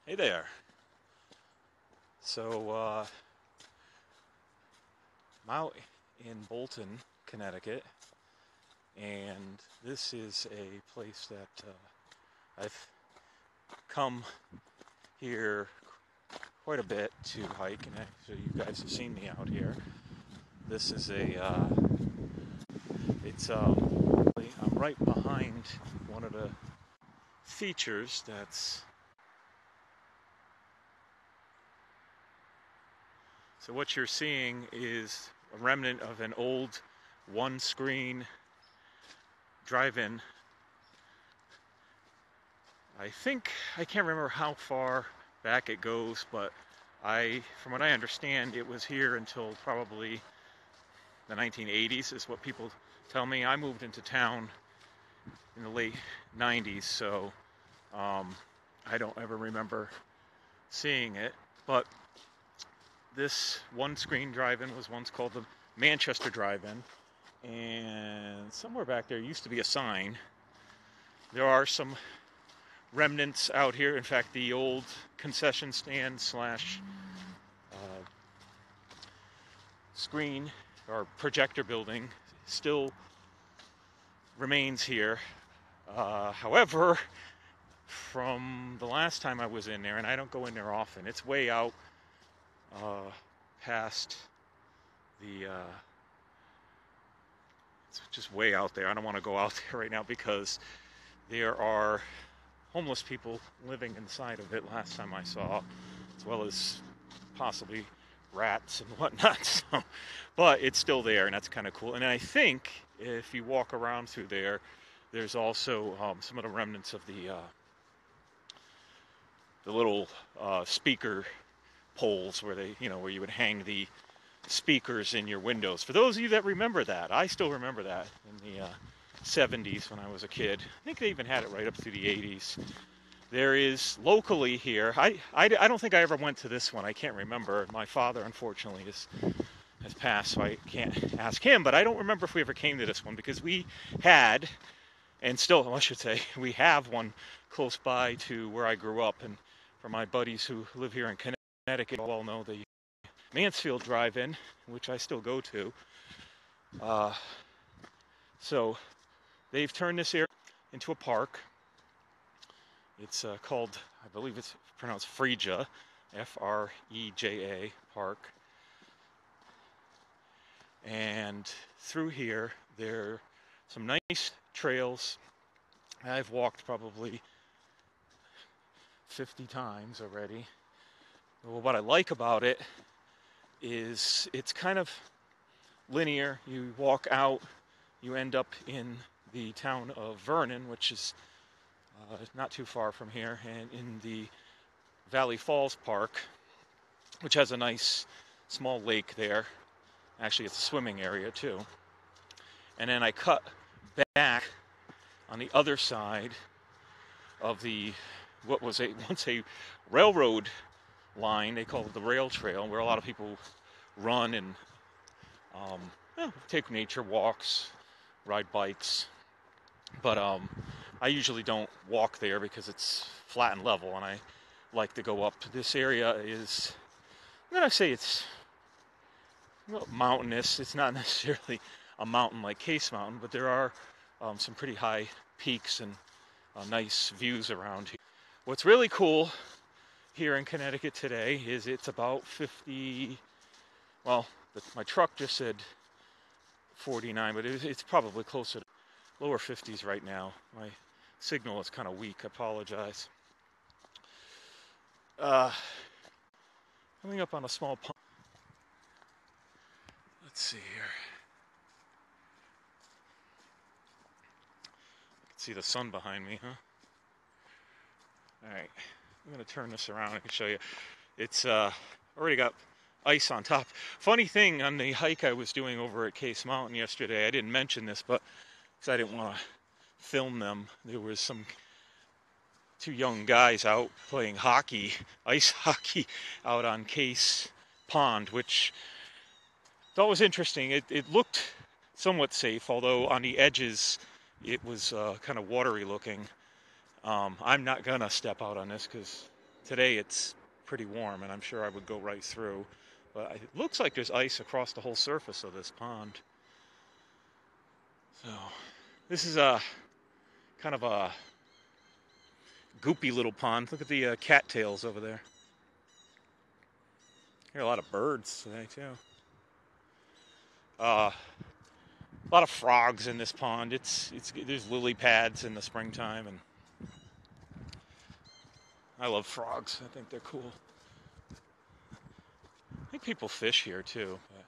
Hey there. So, I'm out in Bolton, Connecticut, and this is a place that I've come here quite a bit to hike, and actually you guys have seen me out here. This is I'm right behind one of the features So what you're seeing is a remnant of an old one-screen drive-in. I can't remember how far back it goes, but from what I understand, it was here until probably the 1980s is what people tell me. I moved into town in the late 90s, so I don't ever remember seeing it, but this one-screen drive-in was once called the Manchester Drive-In, and somewhere back there used to be a sign. There are some remnants out here. In fact, the old concession stand slash screen or projector building still remains here. However, from the last time I was in there, and I don't go in there often, it's way out past it's just way out there. I don't want to go out there right now because there are homeless people living inside of it last time I saw, as well as possibly rats and whatnot. So, but it's still there, and that's kind of cool. And I think if you walk around through there, there's also some of the remnants of the little speaker poles where where you would hang the speakers in your windows. For those of you that remember that, I still remember that in the 70s when I was a kid. I think they even had it right up through the 80s. There is locally here, I don't think I ever went to this one. I can't remember. My father, unfortunately, has passed, so I can't ask him, but I don't remember if we ever came to this one because we had, and still, I should say, we have one close by to where I grew up. And for my buddies who live here in Connecticut, all know the Mansfield Drive-In, which I still go to. So they've turned this area into a park. It's called, I believe it's pronounced Freja, Freja Park. And through here, there are some nice trails. I've walked probably 50 times already. Well, what I like about it is it's kind of linear. You walk out, you end up in the town of Vernon, which is not too far from here, and in the Valley Falls Park, which has a nice small lake there. Actually, it's a swimming area too. And then I cut back on the other side of what was once a railroad line. They call it the rail trail, where a lot of people run and take nature walks, ride bikes. But I usually don't walk there because it's flat and level, and I like to go up. This area is, I'm going to say it's mountainous. It's not necessarily a mountain like Case Mountain, but there are some pretty high peaks and nice views around here. What's really cool here in Connecticut today is it's about 50, well, my truck just said 49, but it's probably closer to lower 50s right now. My signal is kind of weak, I apologize. Coming up on a small pond. Let's see here. I can see the sun behind me, huh? Alright, I'm going to turn this around and show you. It's already got ice on top. Funny thing, on the hike I was doing over at Case Mountain yesterday, I didn't mention this, but because I didn't want to film them, there was two young guys out playing hockey, ice hockey, out on Case Pond, which I thought was interesting. It looked somewhat safe, although on the edges it was kind of watery looking. I'm not gonna step out on this because Today it's pretty warm, and I'm sure I would go right through. But it looks like there's ice across the whole surface of this pond. So this is a kind of a goopy little pond. Look at the cattails over there. There are a lot of birds today too. A lot of frogs in this pond. There's lily pads in the springtime, and I love frogs. I think they're cool. I think people fish here too. But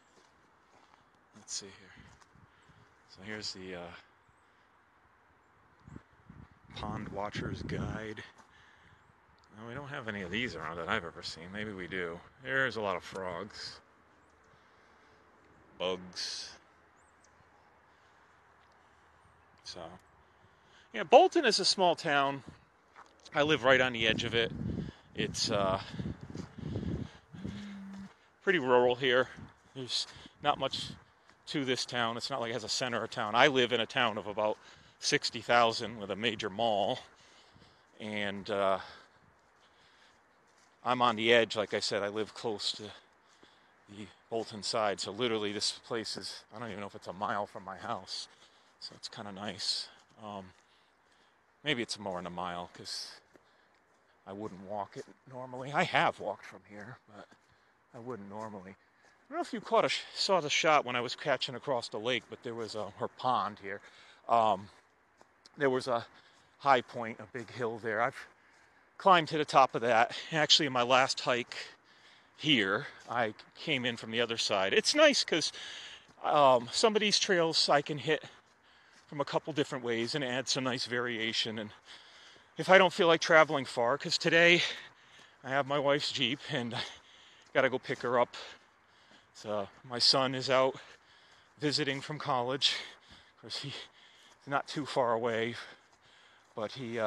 let's see here. So here's the Pond Watcher's Guide. No, we don't have any of these around that I've ever seen. Maybe we do. There's a lot of frogs. Bugs. So, yeah, Bolton is a small town. I live right on the edge of it. It's pretty rural here. There's not much to this town. It's not like it has a center of town. I live in a town of about 60,000 with a major mall, and I'm on the edge. Like I said, I live close to the Bolton side, so literally this place is, I don't even know if it's a mile from my house, so it's kind of nice. Maybe it's more than a mile, because I wouldn't walk it normally. I have walked from here, but I wouldn't normally. I don't know if you saw the shot when I was catching across the lake, but there was her pond here. There was a high point, a big hill there. I've climbed to the top of that. Actually, in my last hike here, I came in from the other side. It's nice because some of these trails I can hit from a couple different ways and add some nice variation. And if I don't feel like traveling far, because today I have my wife's Jeep and I got to go pick her up. So my son is out visiting from college. Of course, he's not too far away, but he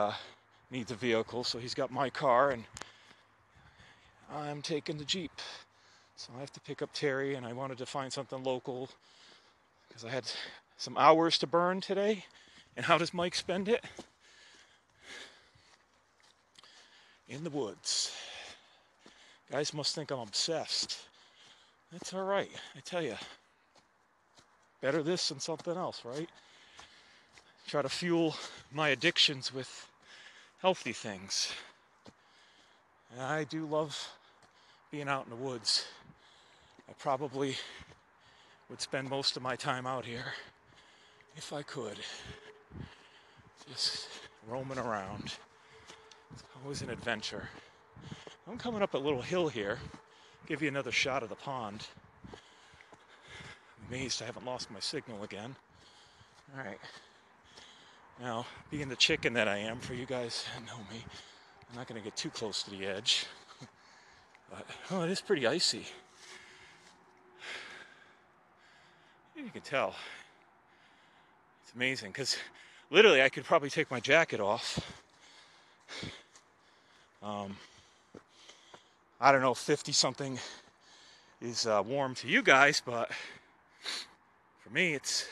needs a vehicle, so he's got my car, and I'm taking the Jeep. So I have to pick up Terry, and I wanted to find something local because I had some hours to burn today. And how does Mike spend it? In the woods. Guys must think I'm obsessed. That's all right, I tell you. Better this than something else, right? Try to fuel my addictions with healthy things. And I do love being out in the woods. I probably would spend most of my time out here if I could. Just roaming around. It's always an adventure. I'm coming up a little hill here. Give you another shot of the pond. I'm amazed I haven't lost my signal again. All right. Now, being the chicken that I am, for you guys that know me, I'm not going to get too close to the edge. But, oh, it is pretty icy. You can tell. It's amazing, because literally I could probably take my jacket off. I don't know if 50-something is warm to you guys, but for me, it's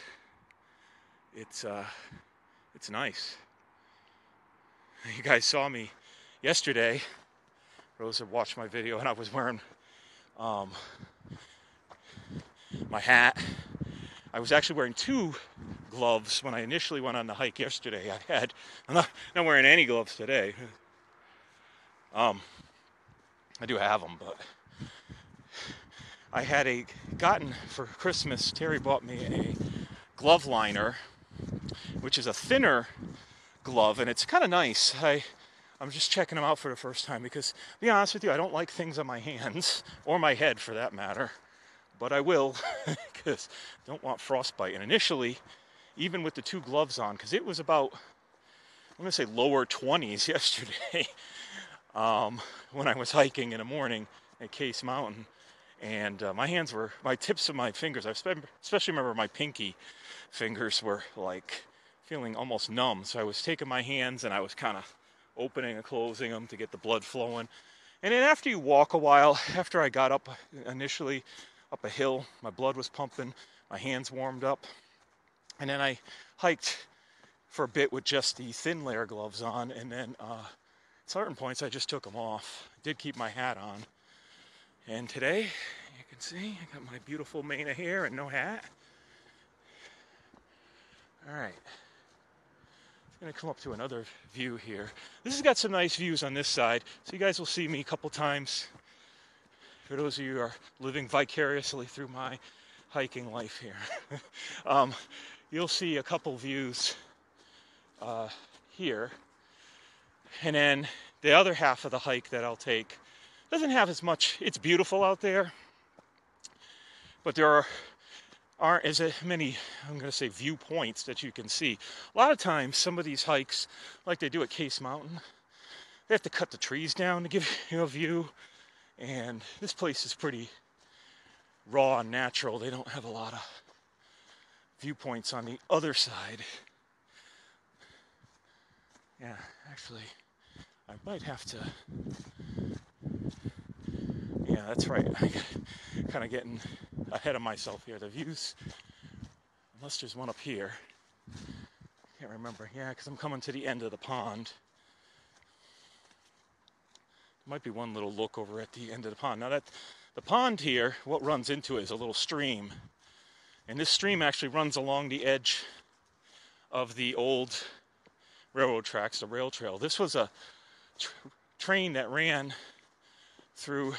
nice. You guys saw me yesterday. Rosa watched my video, and I was wearing my hat. I was actually wearing two gloves when I initially went on the hike yesterday. I'm not wearing any gloves today. I do have them, but I had gotten for Christmas, Terry bought me a glove liner, which is a thinner glove, and it's kind of nice. I'm just checking them out for the first time because, to be honest with you, I don't like things on my hands, or my head for that matter, but I will, because I don't want frostbite. And initially, even with the two gloves on, because it was about, I'm going to say lower 20s yesterday, when I was hiking in the morning at Case Mountain, and my tips of my fingers, I especially remember my pinky fingers were like feeling almost numb. So I was taking my hands and I was kind of opening and closing them to get the blood flowing. And then after you walk a while, after I got up initially up a hill, my blood was pumping, my hands warmed up, and then I hiked for a bit with just the thin layer gloves on, and then certain points I just took them off. I did keep my hat on. And today, you can see, I got my beautiful mane of hair and no hat. Alright. I'm going to come up to another view here. This has got some nice views on this side, so you guys will see me a couple times. For those of you who are living vicariously through my hiking life here. You'll see a couple views here. And then the other half of the hike that I'll take doesn't have as much. It's beautiful out there, but there aren't as many, I'm going to say, viewpoints that you can see. A lot of times, some of these hikes, like they do at Case Mountain, they have to cut the trees down to give you a view. And this place is pretty raw and natural. They don't have a lot of viewpoints on the other side. Yeah, actually, I might have to. Yeah, that's right. I'm kind of getting ahead of myself here. The views, unless there's one up here. Can't remember. Yeah, because I'm coming to the end of the pond. There might be one little look over at the end of the pond. Now, the pond here, what runs into it is a little stream. And this stream actually runs along the edge of the old railroad tracks, the rail trail. This was a train that ran through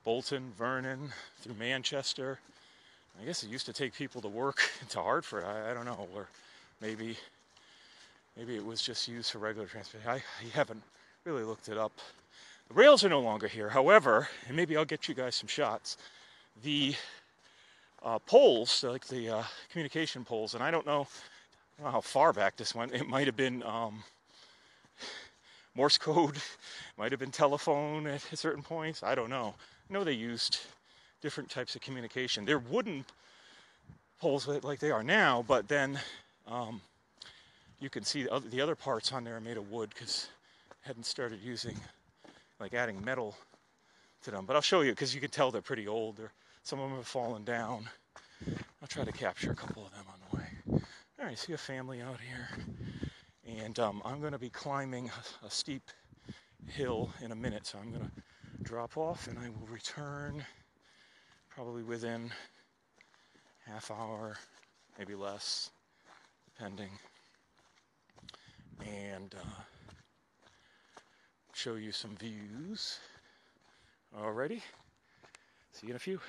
Bolton, Vernon, through Manchester. I guess it used to take people to work to Hartford. I don't know, or maybe it was just used for regular transportation. I haven't really looked it up. The rails are no longer here. However, and maybe I'll get you guys some shots, the poles, like the communication poles, and I don't know how far back this went. It might have been Morse code, might have been telephone at certain points. I don't know. I know they used different types of communication. They're wooden poles like they are now, but then you can see the other parts on there are made of wood because hadn't started using, like adding metal to them. But I'll show you because you can tell they're pretty old. Some of them have fallen down. I'll try to capture a couple of them on the way. All right, see a family out here. And I'm going to be climbing a steep hill in a minute, so I'm going to drop off and I will return probably within half hour, maybe less, depending, and show you some views. Alrighty, see you in a few.